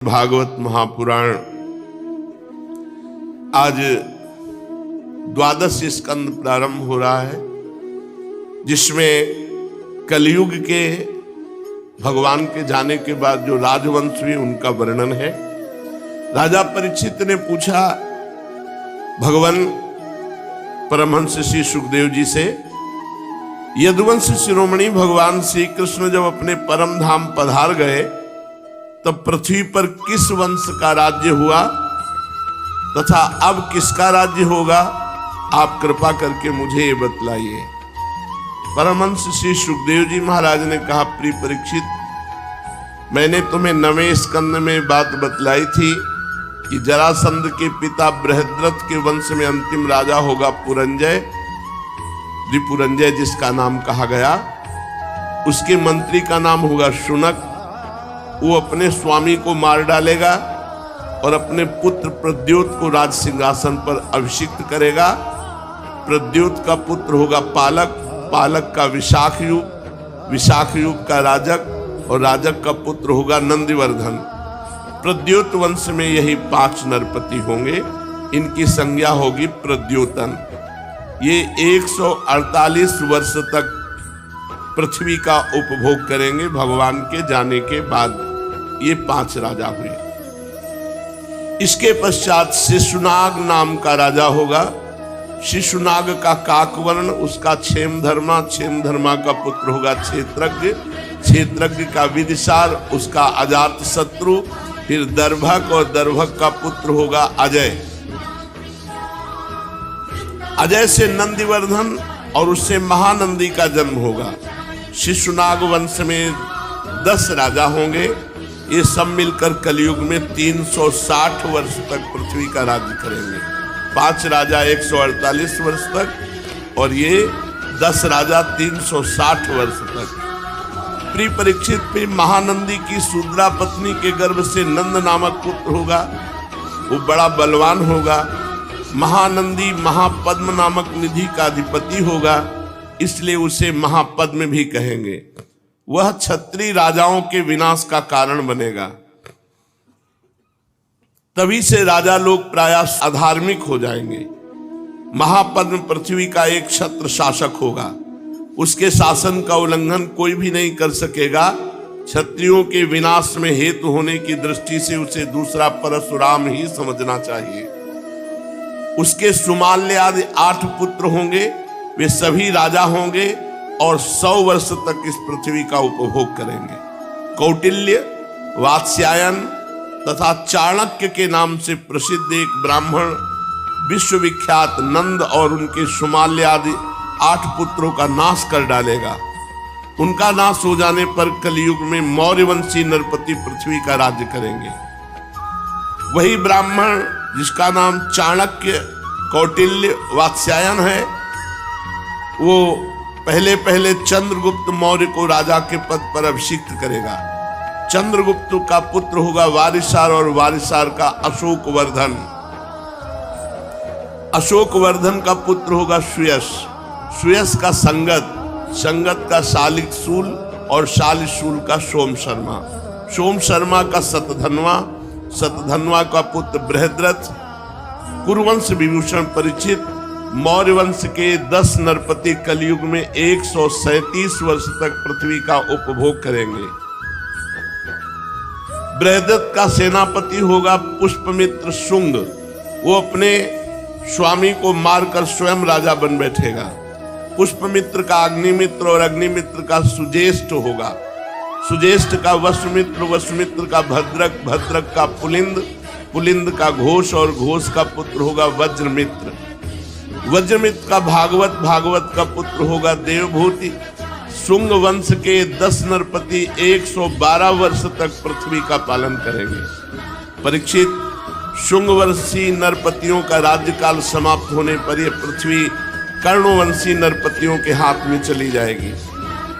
भागवत महापुराण आज 12 स्कंद प्रारंभ हो रहा है, जिसमें कलयुग के भगवान के जाने के बाद जो राजवंश हुए उनका वर्णन है। राजा परीक्षित ने पूछा भगवान परमहंस श्री सुखदेव जी से, यदुवंश शिरोमणि भगवान श्री कृष्ण जब अपने परम धाम पधार गए तब पृथ्वी पर किस वंश का राज्य हुआ तथा अब किसका राज्य होगा, आप कृपा करके मुझे ये बतलाइए। परमहंस श्री सुखदेव जी महाराज ने कहा, प्रिय परीक्षित, मैंने तुम्हें 9वें स्कंद में बात बतलाई थी कि जरासंध के पिता बृहद्रथ के वंश में अंतिम राजा होगा पुरंजय, रिपुरंजय जिसका नाम कहा गया। उसके मंत्री का नाम होगा शुनक। वो अपने स्वामी को मार डालेगा और अपने पुत्र प्रद्योत को राज सिंहासन पर अभिषिक्त करेगा। प्रद्योत का पुत्र होगा पालक, पालक का विशाखयूप, विशाखयूप का राजक और राजक का पुत्र होगा नंदिवर्धन। प्रद्योत वंश में यही 5 नरपति होंगे, इनकी संज्ञा होगी प्रद्योतन। ये 148 वर्ष तक पृथ्वी का उपभोग करेंगे भगवान के जाने के बाद। ये 5 राजा हुए। इसके पश्चात शिशुनाग नाम का राजा होगा। शिशुनाग का काकवर्ण, उसका क्षेमधर्मा, क्षेमधर्मा का पुत्र होगा क्षेत्रज्ञ, क्षेत्रज्ञ का विदिशार, उसका अजात शत्रु, फिर दर्भक और दर्भक का पुत्र होगा अजय। अजय से नंदिवर्धन और उससे महानंदी का जन्म होगा। शिशुनाग वंश में 10 राजा होंगे। ये सब मिलकर कलयुग में 360 वर्ष तक पृथ्वी का राज्य करेंगे। 5 राजा 148 वर्ष तक और ये 10 राजा 360 वर्ष तक। प्रिय परीक्षित, फिर महानंदी की शूद्रा पत्नी के गर्भ से नंद नामक पुत्र होगा। वो बड़ा बलवान होगा। महानंदी महापद्म नामक निधि का अधिपति होगा, इसलिए उसे महापद्म भी कहेंगे। वह क्षत्रिय राजाओं के विनाश का कारण बनेगा। तभी से राजा लोग प्रायः अधार्मिक हो जाएंगे। महापद्म पृथ्वी का एक क्षत्र शासक होगा। उसके शासन का उल्लंघन कोई भी नहीं कर सकेगा। क्षत्रियों के विनाश में हेतु होने की दृष्टि से उसे दूसरा परशुराम ही समझना चाहिए। उसके सुमाल्य आदि 8 पुत्र होंगे। वे सभी राजा होंगे और 100 वर्ष तक इस पृथ्वी का उपभोग करेंगे। कौटिल्य, वात्स्यायन तथा चाणक्य के नाम से प्रसिद्ध एक ब्राह्मण विश्वविख्यात नंद और उनके सुमाल्य आदि 8 पुत्रों का नाश कर डालेगा। उनका नाश हो जाने पर कलयुग में मौर्यवंशी नरपति पृथ्वी का राज्य करेंगे। वही ब्राह्मण जिसका नाम चाणक्य, कौटिल्य, वात्स्यायन है, वो पहले चंद्रगुप्त मौर्य को राजा के पद पर अभिषिक्त करेगा। चंद्रगुप्त का पुत्र होगा वारिसार और वारिसार का अशोकवर्धन। अशोकवर्धन का पुत्र होगा सुयश, सुयश का संगत, संगत का शालिशूल और शालिशूल का सोम शर्मा, सोम शर्मा का शतधन्वा, शतधन्वा का पुत्र बृहद्रथ। कुरुवंश विभूषण परीक्षित मौर्य वंश के 10 नरपति कलयुग में 137 वर्ष तक पृथ्वी का उपभोग करेंगे। बृहद्रथ का सेनापति होगा पुष्पमित्र शुंग। वो अपने स्वामी को मारकर स्वयं राजा बन बैठेगा। पुष्पमित्र का अग्निमित्र और अग्निमित्र का सुज्येष्ठ होगा। सुज्येष्ठ का वसुमित्र, वसुमित्र का भद्रक, भद्रक का पुलिंद, पुलिंद का घोष और घोष का पुत्र होगा वज्रमित्र। वज्रमित्र का भागवत, भागवत का पुत्र होगा देवभूति। शुंग वंश के 10 नरपति 112 वर्ष तक पृथ्वी का पालन करेंगे। परीक्षित, शुंग वंशी नरपतियों का राज्यकाल समाप्त होने पर यह पृथ्वी कर्णवंशी नरपतियों के हाथ में चली जाएगी।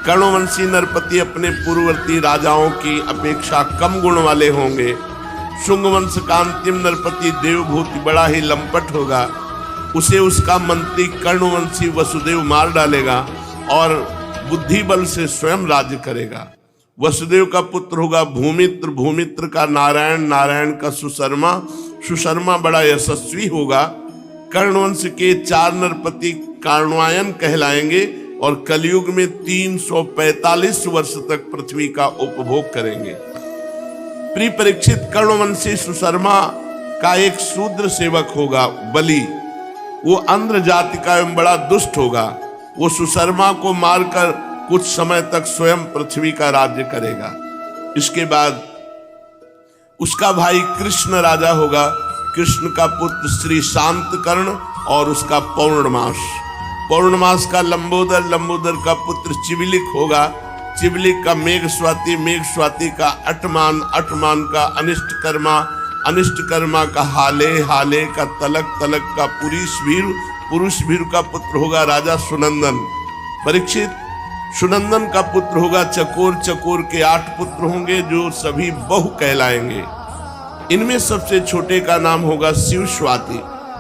कर्णवंशी नरपति अपने पूर्ववर्ती राजाओं की अपेक्षा कम गुण वाले होंगे। शुंग वंश का अंतिम नरपति देवभूति बड़ा ही लंपट होगा। उसे उसका मंत्री कर्णवंशी वसुदेव मार डालेगा और बुद्धि बल से स्वयं राज्य करेगा। वसुदेव का पुत्र होगा भूमित्र, भूमित्र का नारायण, नारायण का सुशर्मा, सुशर्मा बड़ा यशस्वी होगा। कर्णवंश के 4 नरपति कार्णवायन कहलाएंगे और कलयुग में 345 वर्ष तक पृथ्वी का उपभोग करेंगे। प्रिय परीक्षित, कर्णवंशी सुशर्मा का एक शूद्र सेवक होगा बलि। वो आंध्र जाति का एवं बड़ा दुष्ट होगा। वो सुशर्मा को मारकर कुछ समय तक स्वयं पृथ्वी का राज्य करेगा। इसके बाद उसका भाई कृष्ण राजा होगा। कृष्ण का पुत्र श्री शांतकर्ण और उसका पौर्णमास, पौर्णमास का लंबोदर, लंबोदर का पुत्र चिवलिक होगा। चिवलिक का मेघ स्वाति, मेघ स्वाति का अटमान, अटमान का अनिष्टकर्मा, अनिष्टकर्मा का हाले, हाले का तलक, तलक का पुरुषवीर, पुरुषवीर का पुत्र होगा राजा सुनंदन। परीक्षित, सुनंदन का पुत्र होगा चकोर, चकोर के 8 पुत्र होंगे जो सभी बहु कहलाएंगे। इनमें सबसे छोटे का नाम होगा शिव स्वाति।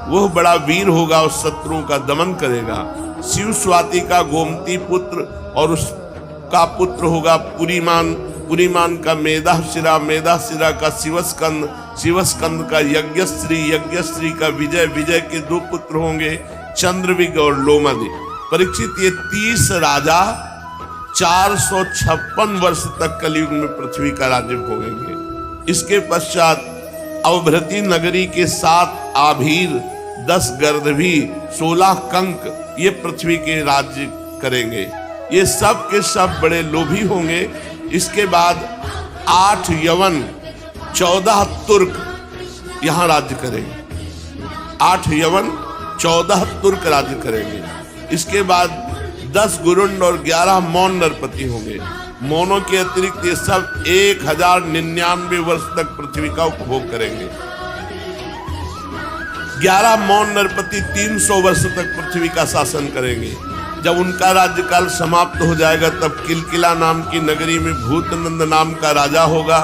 वह बड़ा वीर होगा और शत्रुओं का दमन करेगा। शिव स्वाति का गोमती पुत्र और उसका पुत्र होगा पुरीमान, पुरीमान का मेधाशिरा, मेधाशिरा का शिवस्कंद, शिवस्कंद का यज्ञश्री, यज्ञश्री का विजय, विजय के 2 पुत्र होंगे चंद्रविग और लोमदि। परीक्षित, ये 30 राजा 456 वर्ष तक कलयुग में पृथ्वी का राज्य भोगेंगे। इसके पश्चात अवभृति नगरी के 7 आभीर, 10 गर्दभी, 16 कंक ये पृथ्वी के राज्य करेंगे। ये सब के सब बड़े लोभी होंगे। इसके बाद 8 यवन, 14 तुर्क यहाँ राज्य करेंगे। 8 यवन, 14 तुर्क राज्य करेंगे। इसके बाद 10 गुरुंड और 11 मौन नरपति होंगे। मौनों के अतिरिक्त ये सब 1099 वर्ष तक पृथ्वी का उपभोग करेंगे। 11 मौन नरपति 300 वर्ष तक पृथ्वी का शासन करेंगे। जब उनका राज्यकाल समाप्त हो जाएगा तब किलकिला नाम की नगरी में भूतनंद नाम का राजा होगा।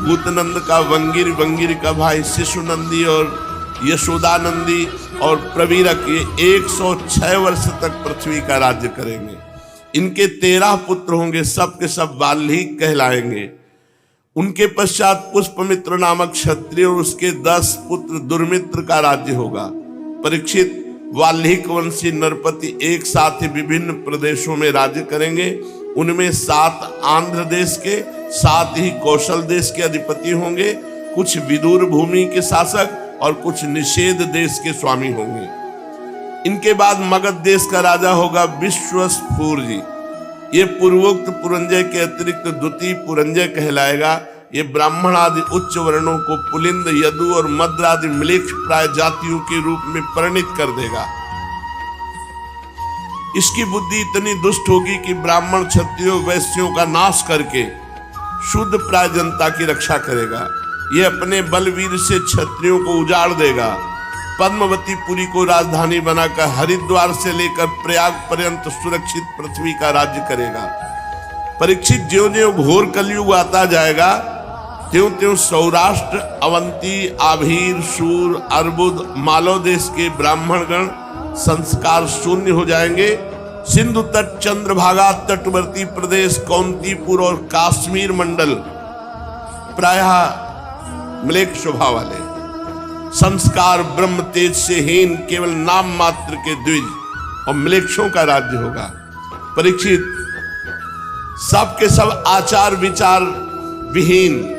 भूतनंद का वंगिर, वंगिर का भाई शिशुनंदी और यशोदानंदी और प्रवीरक ये 106 वर्ष तक पृथ्वी का राज्य करेंगे। इनके 13 पुत्र होंगे, सब के सब वाल्मीकि कहलाएंगे। उनके पश्चात पुष्पमित्र नामक क्षत्रिय और उसके 10 पुत्र दुर्मित्र का राज्य होगा। परीक्षित, वाल्मीकि वंशी नरपति एक साथ ही विभिन्न प्रदेशों में राज्य करेंगे। उनमें 7 आंध्र देश के, 7 ही कौशल देश के अधिपति होंगे। कुछ विदुर भूमि के शासक और कुछ निषेध देश के स्वामी होंगे। इनके बाद मगध देश का राजा होगा विश्वस्फूर जी। ये पूर्वोक्त पुरंजय के अतिरिक्त द्वितीय पुरंजय कहलाएगा। ये ब्राह्मण आदि उच्च वर्णों को पुलिंद, यदु और मद्र आदि म्लेच्छ प्राय जातियों के रूप में परिणित कर देगा। इसकी बुद्धि इतनी दुष्ट होगी कि ब्राह्मण, क्षत्रियों, वैश्यों का नाश करके शुद्ध प्राय जनता की रक्षा करेगा। ये अपने बलवीर से क्षत्रियों को उजाड़ देगा। पद्मवतीपुरी को राजधानी बनाकर हरिद्वार से लेकर प्रयाग पर्यंत सुरक्षित पृथ्वी का राज्य करेगा। परीक्षित, ज्यों-ज्यों घोर कलयुग आता जाएगा त्यों-त्यों सौराष्ट्र, अवंती, आभीर, शूर, अर्बुद, मालव देश के ब्राह्मणगण संस्कार शून्य हो जाएंगे। सिंधु तट, चंद्रभागा, तटवर्ती प्रदेश, कौंतीपुर और काश्मीर मंडल प्रायः म्लेच्छ स्वभाव वाले, संस्कार ब्रह्म तेज से हीन, केवल नाम मात्र के द्विज और म्लेच्छों का राज्य होगा। परीक्षित, सब के सब आचार विचार विहीन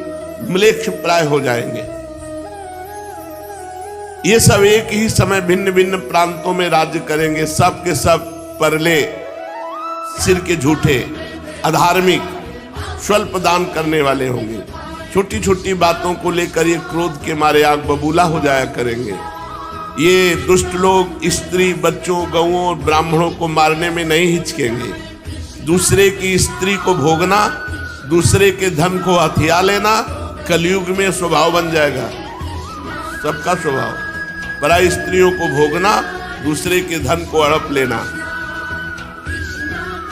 म्लेच्छ प्राय हो जाएंगे। ये सब एक ही समय भिन्न भिन्न प्रांतों में राज्य करेंगे। सब के सब परले, सिर के झूठे, अधार्मिक, स्वल्प दान करने वाले होंगे। छोटी छोटी बातों को लेकर ये क्रोध के मारे आग बबूला हो जाया करेंगे। ये दुष्ट लोग स्त्री, बच्चों, गौओं और ब्राह्मणों को मारने में नहीं हिचकेंगे। दूसरे की स्त्री को भोगना, दूसरे के धन को हथिया लेना कलयुग में स्वभाव बन जाएगा। सबका स्वभाव, पराई स्त्रियों को भोगना, दूसरे के धन को हड़प लेना।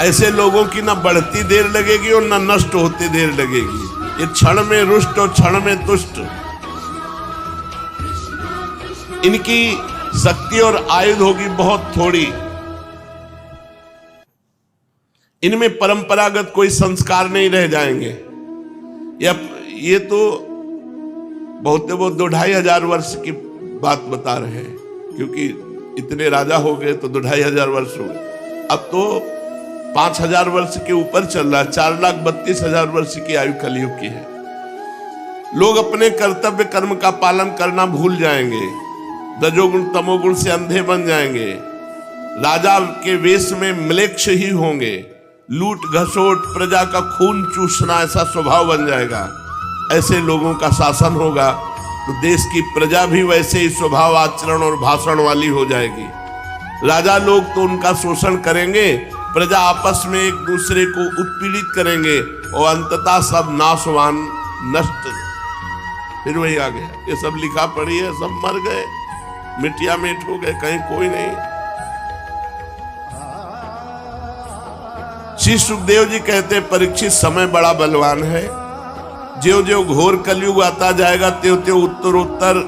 ऐसे लोगों की ना बढ़ती देर लगेगी और ना नष्ट होती देर लगेगी। ये क्षण में रुष्ट और क्षण में तुष्ट। इनकी शक्ति और आयुध होगी बहुत थोड़ी। इनमें परंपरागत कोई संस्कार नहीं रह जाएंगे। ये तो बहुत 2,500 वर्ष की बात बता रहे हैं, क्योंकि इतने राजा हो गए तो 2,500 वर्ष हो गए। अब तो 5,000 वर्ष के ऊपर चल रहा है। 4,32,000 वर्ष की आयु कलयुग की है। लोग अपने कर्तव्य कर्म का पालन करना भूल जाएंगे, रजोगुण तमोगुण से अंधे बन जाएंगे, राजा के वेश में म्लेच्छ ही होंगे, लूट घसोट प्रजा का खून चूसना ऐसा स्वभाव बन जाएगा। ऐसे लोगों का शासन होगा तो देश की प्रजा भी वैसे ही स्वभाव आचरण और भाषण वाली हो जाएगी। राजा लोग तो उनका शोषण करेंगे, प्रजा आपस में एक दूसरे को उत्पीड़ित करेंगे और अंततः सब नाशवान नष्ट। फिर वही आ गया, ये सब लिखा पढ़ी है, सब मर गए, मिटिया मिट हो गए, कहीं कोई नहीं। श्री सुखदेव जी कहते परीक्षित समय बड़ा बलवान है। ज्यों ज्यों घोर कलयुग आता जाएगा त्यों त्यों उत्तरोत्तर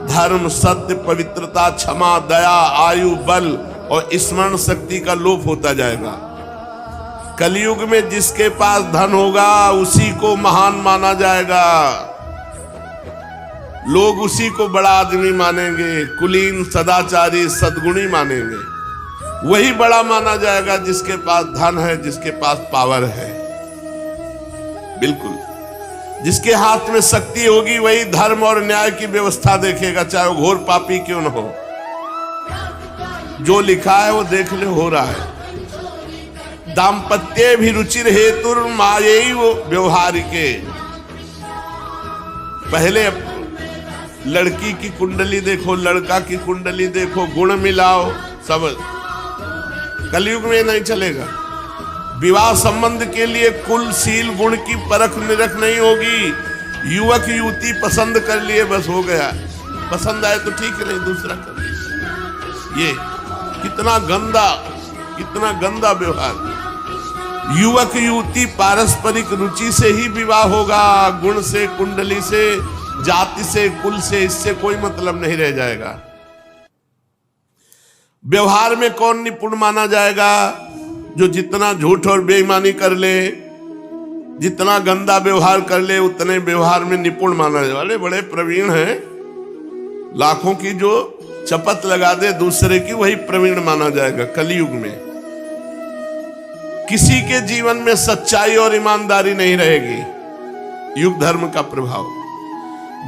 धर्म, सत्य, पवित्रता, क्षमा, दया, आयु, बल और स्मरण शक्ति का लोप होता जाएगा। कलयुग में जिसके पास धन होगा उसी को महान माना जाएगा। लोग उसी को बड़ा आदमी मानेंगे, कुलीन, सदाचारी, सद्गुणी मानेंगे। वही बड़ा माना जाएगा जिसके पास धन है, जिसके पास पावर है। बिल्कुल, जिसके हाथ में शक्ति होगी वही धर्म और न्याय की व्यवस्था देखेगा, चाहे वो घोर पापी क्यों न हो। जो लिखा है वो देख ले, हो रहा है। दाम्पत्य भी रुचिर हेतुर मायैव व्यवहारिके। पहले लड़की की कुंडली देखो, लड़का की कुंडली देखो, गुण मिलाओ, सब। कलयुग में नहीं चलेगा। विवाह संबंध के लिए कुल, सील, गुण की परख निरख नहीं होगी। युवक युवती पसंद कर लिए बस हो गया, पसंद आए तो ठीक है, नहीं दूसरा कर लिए। ये कितना गंदा व्यवहार। युवक युवती पारस्परिक रुचि से ही विवाह होगा, गुण से, कुंडली से, जाति से, कुल से, इससे कोई मतलब नहीं रह जाएगा। व्यवहार में कौन निपुण माना जाएगा? जो जितना झूठ और बेईमानी कर ले, जितना गंदा व्यवहार कर ले, उतने व्यवहार में निपुण माना जाए। वाले बड़े प्रवीण हैं, लाखों की जो चपत लगा दे दूसरे की, वही प्रवीण माना जाएगा कलयुग में। किसी के जीवन में सच्चाई और ईमानदारी नहीं रहेगी। युग धर्म का प्रभाव।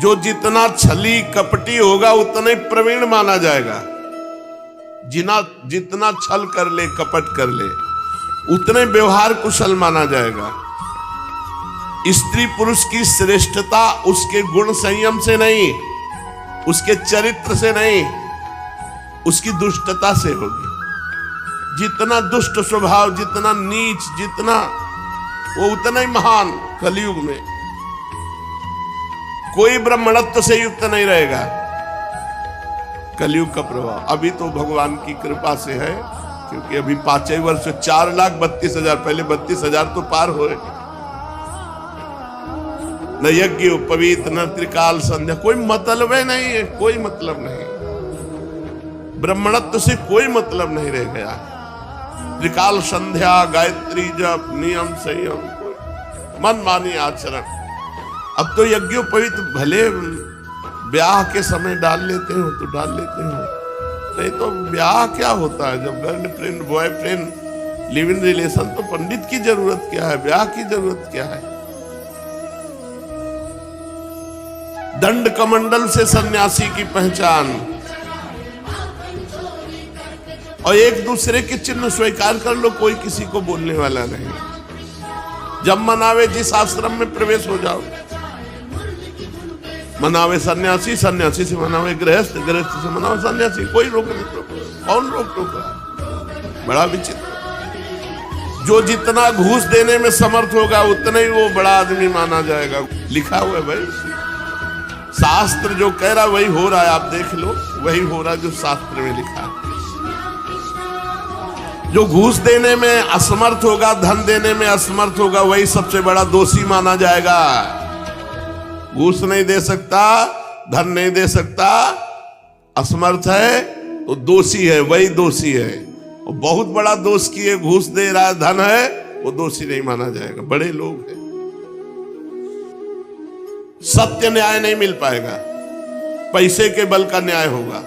जो जितना छली कपटी होगा उतना प्रवीण माना जाएगा। जितना छल कर ले, कपट कर ले, उतने व्यवहार कुशल माना जाएगा। स्त्री पुरुष की श्रेष्ठता उसके गुण संयम से नहीं, उसके चरित्र से नहीं, उसकी दुष्टता से होगी। जितना दुष्ट स्वभाव, जितना नीच, जितना वो उतना ही महान। कलयुग में कोई ब्राह्मणत्व से युक्त नहीं रहेगा। कलयुग का प्रभाव अभी तो भगवान की कृपा से है, क्योंकि अभी 5 वर्ष 4,32,000, पहले 32,000 तो पार हुए। न यज्ञ उपवीत, न त्रिकाल संध्या, कोई मतलब नहीं है, कोई मतलब नहीं। ब्राह्मणत्व से कोई मतलब नहीं रह गया। त्रिकाल संध्या, गायत्री जप, नियम संयम, मनमानी आचरण। अब तो यज्ञोपवीत भले ब्याह के समय डाल लेते हो तो डाल लेते हो, नहीं तो ब्याह क्या होता है? जब girlfriend boyfriend live in relation, तो पंडित की जरूरत क्या है? ब्याह की जरूरत क्या है? दंड कमंडल से सन्यासी की पहचान, और एक दूसरे के चिन्ह स्वीकार कर लो, कोई किसी को बोलने वाला नहीं। जब मनावे जिस आश्रम में प्रवेश हो जाओ। मनावे सन्यासी, सन्यासी से मनावे गृहस्थ, गृहस्थ से मनावे सन्यासी, कोई रोक नहीं टोक। कौन रोक टोक? बड़ा विचित्र। जो जितना घूस देने में समर्थ होगा उतना ही वो बड़ा आदमी माना जाएगा। लिखा हुआ है भाई, शास्त्र जो कह रहा वही हो रहा है। आप देख लो, वही हो रहा है जो शास्त्र में लिखा है। जो घूस देने में असमर्थ होगा, धन देने में असमर्थ होगा, वही सबसे बड़ा दोषी माना जाएगा। घूस नहीं दे सकता, धन नहीं दे सकता, असमर्थ है तो दोषी है, वही दोषी है। वो बहुत बड़ा दोष किए, घूस दे रहा है, धन है, वो दोषी नहीं माना जाएगा। बड़े लोग हैं, सत्य न्याय नहीं मिल पाएगा, पैसे के बल का न्याय होगा।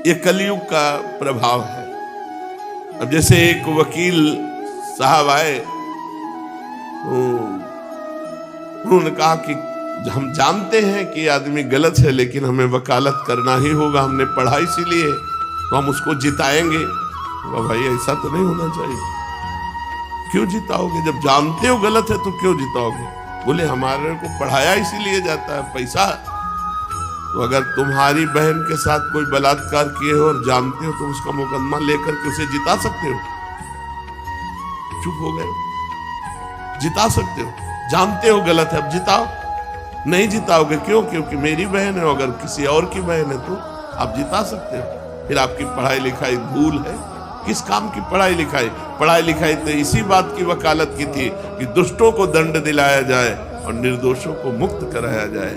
ये कलयुग का प्रभाव है। अब जैसे एक वकील साहब आए, उन्होंने कहा कि हम जानते हैं कि आदमी गलत है, लेकिन हमें वकालत करना ही होगा, हमने पढ़ा इसीलिए, तो हम उसको जिताएंगे। भाई ऐसा तो नहीं होना चाहिए। क्यों जिताओगे? जब जानते हो गलत है तो क्यों जिताओगे? बोले हमारे को पढ़ाया इसीलिए जाता है, पैसा। तो अगर तुम्हारी बहन के साथ कोई बलात्कार किए हो और जानते हो तो उसका मुकदमा लेकर के उसे जिता सकते हो? चुप हो गए। जिता सकते हो, जानते हो गलत है, अब जिताओ। नहीं जिताओगे, क्यों? क्योंकि मेरी बहन है, अगर किसी और की बहन है तो आप जिता सकते हो। फिर आपकी पढ़ाई लिखाई धूल है। किस काम की पढ़ाई लिखाई? पढ़ाई लिखाई तो इसी बात की वकालत की थी कि दुष्टों को दंड दिलाया जाए और निर्दोषों को मुक्त कराया जाए।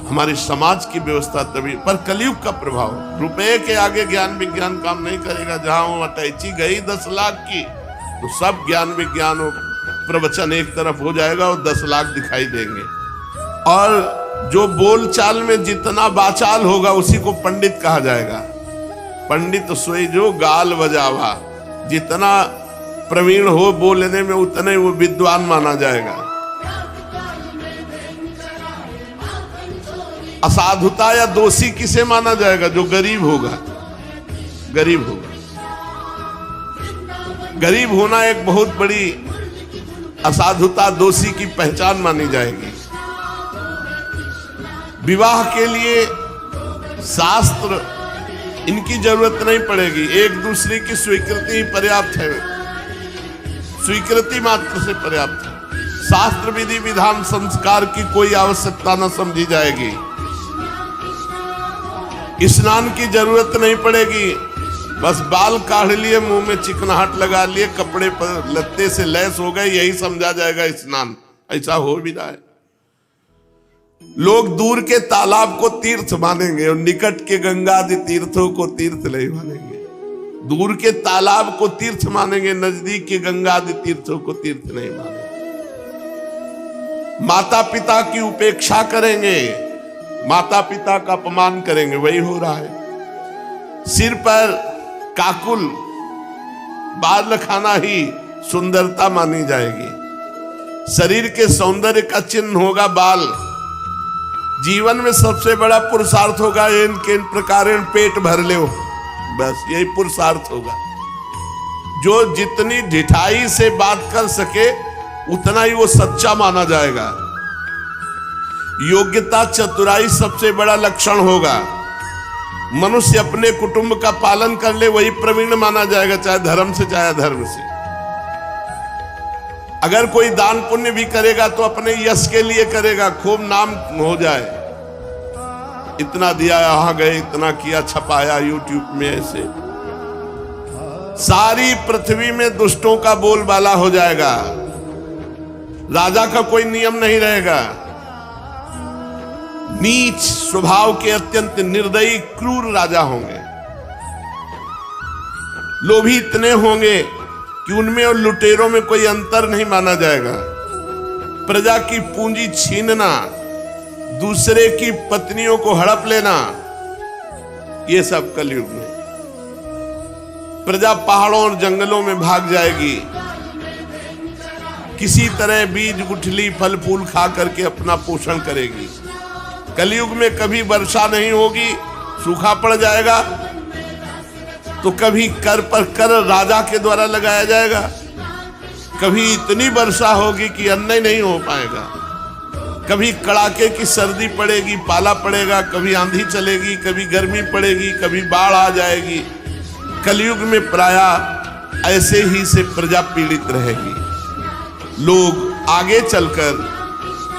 हमारे समाज की व्यवस्था तभी। पर कलयुग का प्रभाव, रुपए के आगे ज्ञान विज्ञान काम नहीं करेगा। जहां वो अटैची गई 10 लाख की, तो सब ज्ञान विज्ञान और प्रवचन एक तरफ हो जाएगा और 10 लाख दिखाई देंगे। और जो बोल चाल में जितना बाचाल होगा उसी को पंडित कहा जाएगा। पंडित सोई जो गाल बजावा, जितना प्रवीण हो बोलने में उतना ही वो विद्वान माना जाएगा। असाधुता या दोषी किसे माना जाएगा? जो गरीब होगा। गरीब होगा। गरीब होना एक बहुत बड़ी असाधुता, दोषी की पहचान मानी जाएगी। विवाह के लिए शास्त्र इनकी जरूरत नहीं पड़ेगी, एक दूसरे की स्वीकृति ही पर्याप्त है। स्वीकृति मात्र से पर्याप्त है। शास्त्र विधि विधान संस्कार की कोई आवश्यकता न समझी जाएगी। स्नान की जरूरत नहीं पड़ेगी, बस बाल काढ़ लिए, मुंह में चिकनाहट लगा लिए, कपड़े पर लत्ते से लैस हो गए, यही समझा जाएगा स्नान। ऐसा हो भी रहा है। लोग दूर के तालाब को तीर्थ मानेंगे और निकट के गंगा आदि तीर्थों को तीर्थ नहीं मानेंगे। दूर के तालाब को तीर्थ मानेंगे, नजदीक के गंगा आदि तीर्थों को तीर्थ नहीं मानेंगे। माता पिता की उपेक्षा करेंगे, माता पिता का अपमान करेंगे, वही हो रहा है। सिर पर काकुल बाल रखाना ही सुंदरता मानी जाएगी। शरीर के सौंदर्य का चिन्ह होगा बाल। जीवन में सबसे बड़ा पुरुषार्थ होगा इन प्रकार पेट भर ले, बस यही पुरुषार्थ होगा। जो जितनी ढिठाई से बात कर सके उतना ही वो सच्चा माना जाएगा। योग्यता चतुराई सबसे बड़ा लक्षण होगा। मनुष्य अपने कुटुंब का पालन कर ले वही प्रवीण माना जाएगा, चाहे धर्म से चाहे अधर्म से। अगर कोई दान पुण्य भी करेगा तो अपने यश के लिए करेगा, खूब नाम हो जाए। इतना दिया, यहां गए, इतना किया, छपाया यूट्यूब में, ऐसे सारी पृथ्वी में दुष्टों का बोलबाला हो जाएगा। राजा का कोई नियम नहीं रहेगा। नीच स्वभाव के अत्यंत निर्दयी क्रूर राजा होंगे। लोभी इतने होंगे कि उनमें और लुटेरों में कोई अंतर नहीं माना जाएगा। प्रजा की पूंजी छीनना, दूसरे की पत्नियों को हड़प लेना, ये सब कलयुग में। प्रजा पहाड़ों और जंगलों में भाग जाएगी, किसी तरह बीज गुठली फल फूल खा करके अपना पोषण करेगी। कलयुग में कभी वर्षा नहीं होगी, सूखा पड़ जाएगा, तो कभी कर पर कर राजा के द्वारा लगाया जाएगा, कभी इतनी वर्षा होगी कि अन्न ही नहीं हो पाएगा, कभी कड़ाके की सर्दी पड़ेगी, पाला पड़ेगा, कभी आंधी चलेगी, कभी गर्मी पड़ेगी, कभी बाढ़ आ जाएगी। कलयुग में प्रायः ऐसे ही से प्रजा पीड़ित रहेगी। लोग आगे चलकर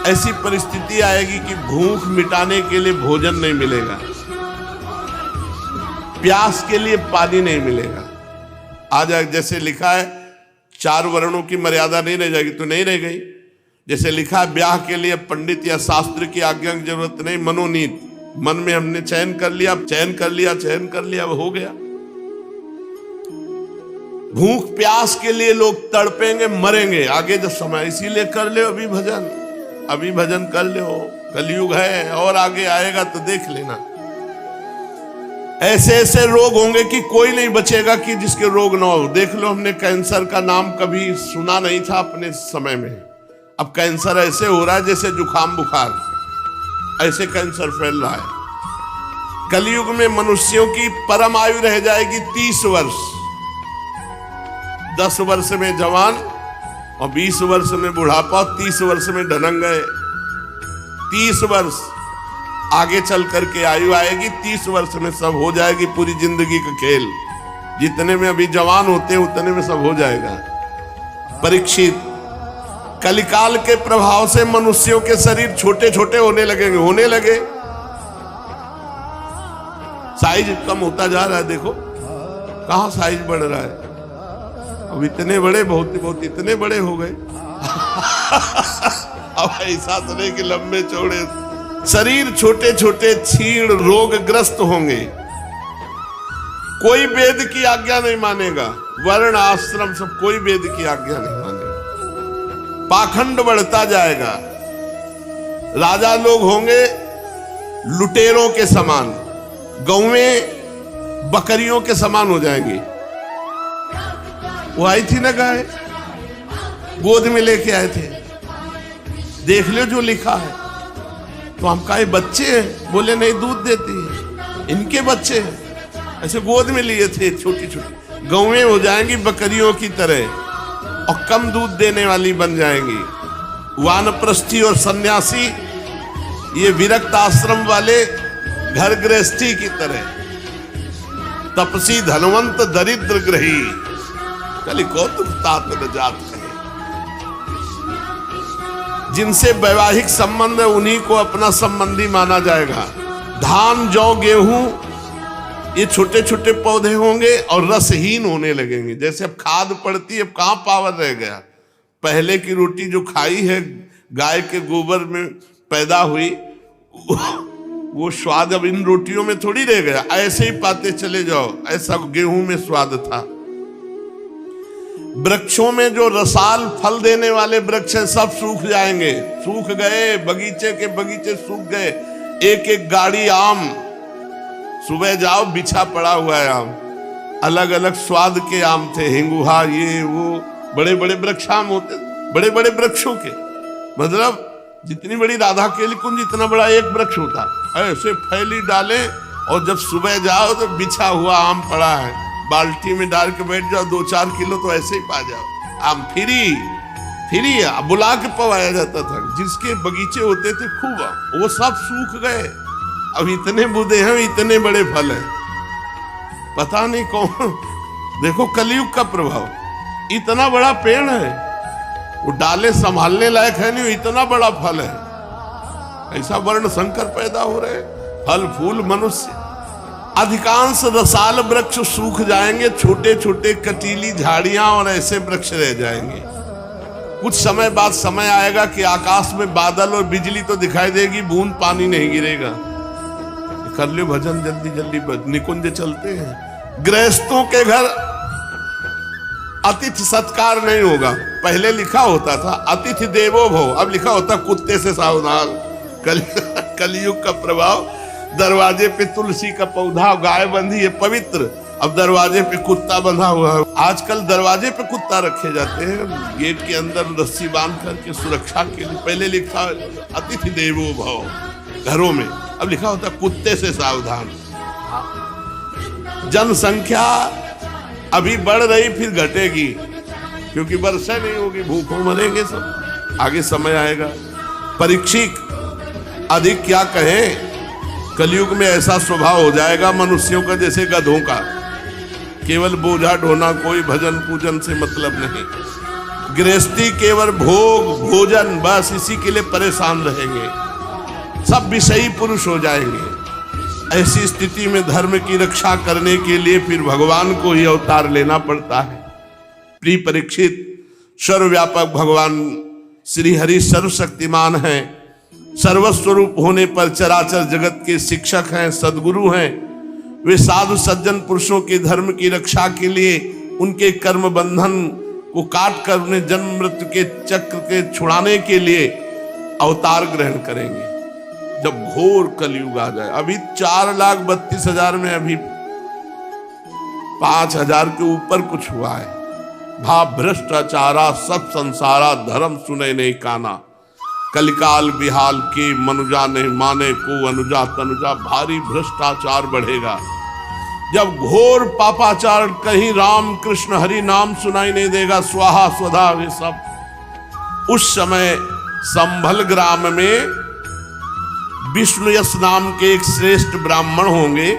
ऐसी परिस्थिति आएगी कि भूख मिटाने के लिए भोजन नहीं मिलेगा, प्यास के लिए पानी नहीं मिलेगा। आज जैसे लिखा है 4 वर्णों की मर्यादा नहीं रह जाएगी, तो नहीं रह गई। जैसे लिखा है ब्याह के लिए पंडित या शास्त्र की आज्ञा की जरूरत नहीं, मनोनीत, मन में हमने चयन कर लिया, चयन कर लिया, चयन कर लिया, वो हो गया। भूख प्यास के लिए लोग तड़पेंगे, मरेंगे आगे जब समय। इसीलिए कर ले अभी भजन कर ले। कलयुग है और आगे आएगा तो देख लेना। ऐसे ऐसे रोग होंगे कि कोई नहीं बचेगा कि जिसके रोग ना हो। देख लो, हमने कैंसर का नाम कभी सुना नहीं था अपने समय में। अब कैंसर ऐसे हो रहा है जैसे जुकाम बुखार, ऐसे कैंसर फैल रहा है। कलयुग में मनुष्यों की परम आयु रह जाएगी 30 वर्ष। 10 वर्ष में जवान और 20 वर्ष में बुढ़ापा, 30 वर्ष में ढनंग गए। 30 वर्ष आगे चल करके आयु आएगी, 30 वर्ष में सब हो जाएगी पूरी जिंदगी का खेल। जितने में अभी जवान होते हैं उतने में सब हो जाएगा। परीक्षित, कलिकाल के प्रभाव से मनुष्यों के शरीर छोटे छोटे होने लगे। साइज कम होता जा रहा है। देखो कहां साइज बढ़ रहा है। अब इतने बड़े बहुत इतने बड़े हो गए। अब ऐसा तो नहीं कि लंबे चौड़े, शरीर छोटे छोटे क्षीण रोगग्रस्त होंगे। कोई वेद की आज्ञा नहीं मानेगा। वर्ण आश्रम सब कोई वेद की आज्ञा नहीं मानेगा। पाखंड बढ़ता जाएगा। राजा लोग होंगे लुटेरों के समान, गौवें बकरियों के समान हो जाएंगी। वो आई थी ना गाय, गोद में लेके आए थे। देख लो जो लिखा है। तो हम कहा बच्चे हैं, बोले नहीं दूध देती है, इनके बच्चे हैं। ऐसे गोद में लिए थे छोटी छोटी। गौवें हो जाएंगी बकरियों की तरह और कम दूध देने वाली बन जाएंगी। वानप्रस्थी और सन्यासी ये विरक्त आश्रम वाले घर गृहस्थी की तरह। तपसी धनवंत दरिद्र ग्रही, कली कौतुक तात न जात कहे। जिनसे वैवाहिक संबंध है उन्हीं को अपना संबंधी माना जाएगा। धान जौ गेहूं ये छोटे छोटे पौधे होंगे और रसहीन होने लगेंगे। जैसे अब खाद पड़ती है, अब कहां पावर रह गया। पहले की रोटी जो खाई है गाय के गोबर में पैदा हुई, वो स्वाद अब इन रोटियों में थोड़ी रह गया। ऐसे ही पाते चले जाओ, ऐसा गेहूं में स्वाद था। वृक्षों में जो रसाल फल देने वाले वृक्ष हैं सब सूख जाएंगे, सूख गए। बगीचे के बगीचे सूख गए। एक एक गाड़ी आम, सुबह जाओ बिछा पड़ा हुआ है आम। अलग अलग स्वाद के आम थे, हिंगुहा ये वो, बड़े बड़े वृक्ष आम होते, बड़े बड़े वृक्षों के। मतलब जितनी बड़ी राधा केली कुंज इतना बड़ा एक वृक्ष होता। ऐसे फैली डाले और जब सुबह जाओ तो बिछा हुआ आम पड़ा है, बाल्टी में डाल के बैठ जाओ, 2-4 किलो तो ऐसे ही पा जाओ। आम फ्री बुला के पवाया जाता था। जिसके बगीचे होते थे खूब आम, वो सब सूख गए। अब इतने बूढ़े हैं, इतने बड़े फल हैं, पता नहीं कौन। देखो कलयुग का प्रभाव। इतना बड़ा पेड़ है, वो डाले संभालने लायक है नहीं, इतना बड़ा फल है। ऐसा वर्ण संकर पैदा हो रहे, फल फूल मनुष्य। अधिकांश रसाल वृक्ष सूख जाएंगे, छोटे छोटे कटीली झाड़ियां और ऐसे वृक्ष रह जाएंगे। कुछ समय बाद समय आएगा कि आकाश में बादल और बिजली तो दिखाई देगी, बूंद पानी नहीं गिरेगा। कर लो भजन जल्दी जल्दी, निकुंज चलते हैं। गृहस्थों के घर अतिथि सत्कार नहीं होगा। पहले लिखा होता था अतिथि देवो भव, अब लिखा होता कुत्ते से सावधान। कलयुग का प्रभाव। दरवाजे पे तुलसी का पौधा, गाय बंधी है पवित्र, अब दरवाजे पे कुत्ता बंधा हुआ है। आजकल दरवाजे पे कुत्ता रखे जाते हैं, गेट के अंदर रस्सी बांध करके सुरक्षा के लिए। पहले लिखा अतिथि देवो भव घरों में, अब लिखा होता कुत्ते से सावधान। जनसंख्या अभी बढ़ रही फिर घटेगी, क्योंकि वर्षा नहीं होगी, भूखों मरेंगे सब। आगे समय आएगा। परीक्षित अधिक क्या कहें, कलयुग में ऐसा स्वभाव हो जाएगा मनुष्यों का जैसे गधों का। केवल बोझा ढोना, कोई भजन पूजन से मतलब नहीं। गृहस्थी केवल भोग भोजन, बस इसी के लिए परेशान रहेंगे। सब विषयी पुरुष हो जाएंगे। ऐसी स्थिति में धर्म की रक्षा करने के लिए फिर भगवान को ही अवतार लेना पड़ता है। प्रिय परीक्षित, सर्वव्यापक भगवान श्री हरि सर्वशक्तिमान हैं। सर्वस्वरूप होने पर चराचर जगत के शिक्षक हैं, सद्गुरु हैं। वे साधु सज्जन पुरुषों के धर्म की रक्षा के लिए उनके कर्म बंधन को काट कर उन्हें जन्म मृत्यु के चक्र के छुड़ाने के लिए अवतार ग्रहण करेंगे जब घोर कलयुग आ जाए। अभी 4,32,000 में अभी 5,000 के ऊपर कुछ हुआ है। भाव भ्रष्टाचारा सब संसारा धर्म सुने नहीं काना, कलिकाल बिहाल के मनुजा नहीं माने को अनुजा तनुजा। भारी भ्रष्टाचार बढ़ेगा जब घोर पापाचार, कहीं राम कृष्ण हरि नाम सुनाई नहीं देगा, स्वाहा स्वधा वे सब। उस समय संभल ग्राम में विष्णु यश नाम के एक श्रेष्ठ ब्राह्मण होंगे।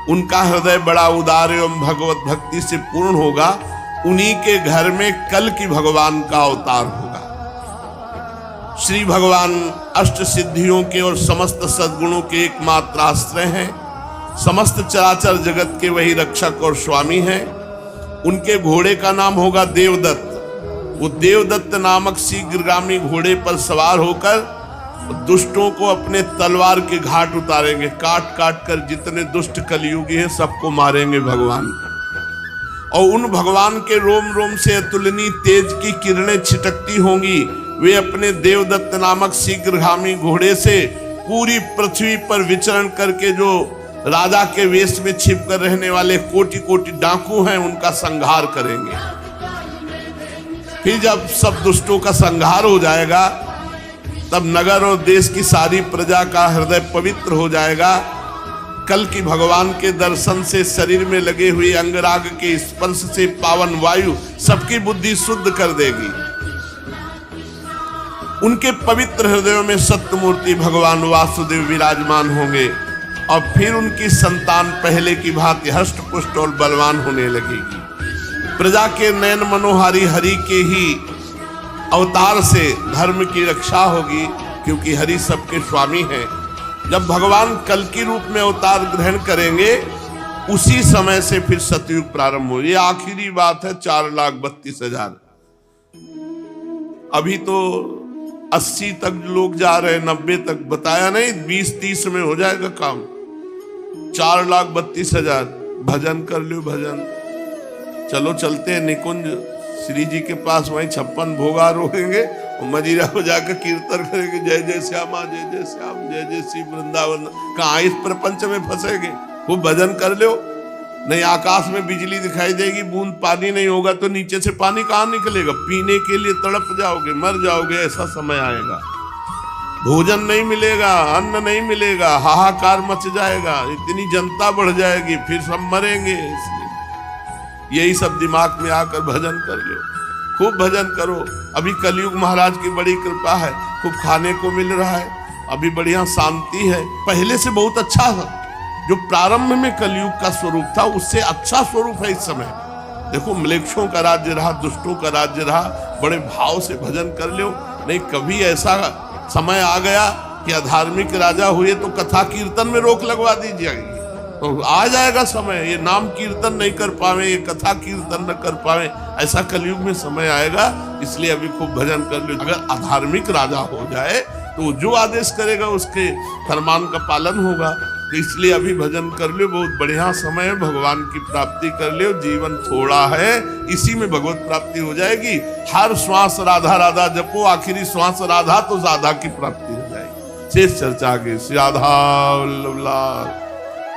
उनका हृदय बड़ा उदार एवं भगवत भक्ति से पूर्ण होगा। उन्हीं के घर में कल की भगवान का अवतार होगा। श्री भगवान अष्ट सिद्धियों के और समस्त सद्गुणों के एकमात्र आश्रय हैं। समस्त चराचर जगत के वही रक्षक और स्वामी हैं। उनके घोड़े का नाम होगा देवदत्त। वो देवदत्त नामक शीघ्रगामी घोड़े पर सवार होकर दुष्टों को अपने तलवार के घाट उतारेंगे। काट काट कर जितने दुष्ट कलयुगी हैं सबको मारेंगे भगवान। और उन भगवान के रोम रोम से अतुलनीय तेज की किरणें छिटकती होंगी। वे अपने देवदत्त नामक शीघ्रगामी घोड़े से पूरी पृथ्वी पर विचरण करके जो राजा के वेश में छिप कर रहने वाले कोटि कोटि डाकू हैं उनका संहार करेंगे। फिर जब सब दुष्टों का संहार हो जाएगा तब नगर और देश की सारी प्रजा का हृदय पवित्र हो जाएगा। कल की भगवान के दर्शन से शरीर में लगे हुए अंगराग के स्पर्श से पावन वायु सबकी बुद्धि शुद्ध कर देगी। उनके पवित्र हृदयों में सत्य मूर्ति भगवान वासुदेव विराजमान होंगे और फिर उनकी संतान पहले की भांति हष्ट पुष्ट और बलवान होने लगेगी। प्रजा के नयन मनोहारी हरि के ही अवतार से धर्म की रक्षा होगी, क्योंकि हरि सबके स्वामी हैं। जब भगवान कल की रूप में अवतार ग्रहण करेंगे उसी समय से फिर सतयुग प्रारंभ हो। ये आखिरी बात है 4,32,000। अभी तो 80 तक लोग जा रहे हैं, 90 तक बताया नहीं, 20-30 में हो जाएगा काम। 4,32,000 भजन कर लो भजन। चलो चलते हैं निकुंज श्री जी के पास, वहीं 56 भोगा रोकेंगे और मजीरा हो जाकर कीर्तन करेंगे। जय जय श्यामा जय जय श्याम जय जय श्री वृंदावन। कहाँ इस प्रपंच में फंसेंगे। वो भजन कर लो। नहीं आकाश में बिजली दिखाई देगी, बूंद पानी नहीं होगा तो नीचे से पानी कहाँ निकलेगा। पीने के लिए तड़प जाओगे, मर जाओगे। ऐसा समय आएगा, भोजन नहीं मिलेगा, अन्न नहीं मिलेगा, हाहाकार मच जाएगा, इतनी जनता बढ़ जाएगी, फिर सब मरेंगे। इसलिए यही सब दिमाग में आकर भजन कर लो, खूब भजन करो। अभी कलयुग महाराज की बड़ी कृपा है, खूब खाने को मिल रहा है, अभी बढ़िया शांति है। पहले से बहुत अच्छा है। जो प्रारंभ में कलयुग का स्वरूप था उससे अच्छा स्वरूप है इस समय। देखो म्लेच्छों का राज्य रहा, दुष्टों का राज्य रहा। बड़े भाव से भजन कर लो। नहीं कभी ऐसा समय आ गया कि अधार्मिक राजा हुए तो कथा कीर्तन में रोक लगवा दी जाएगी। तो आ जाएगा समय, ये नाम कीर्तन नहीं कर पावे, ये कथा कीर्तन न कर पावे, ऐसा कलयुग में समय आएगा। इसलिए अभी खूब भजन कर लो। अगर अधार्मिक राजा हो जाए तो जो आदेश करेगा उसके फरमान का पालन होगा। तो इसलिए अभी भजन कर लो, बहुत बढ़िया समय है, भगवान की प्राप्ति कर लो। जीवन थोड़ा है, इसी में भगवत प्राप्ति हो जाएगी। हर श्वास राधा राधा जपो, आखिरी श्वास राधा तो राधा की प्राप्ति हो जाएगी। शेष चर्चा आगे। श्री राधा वल्लभ लाल।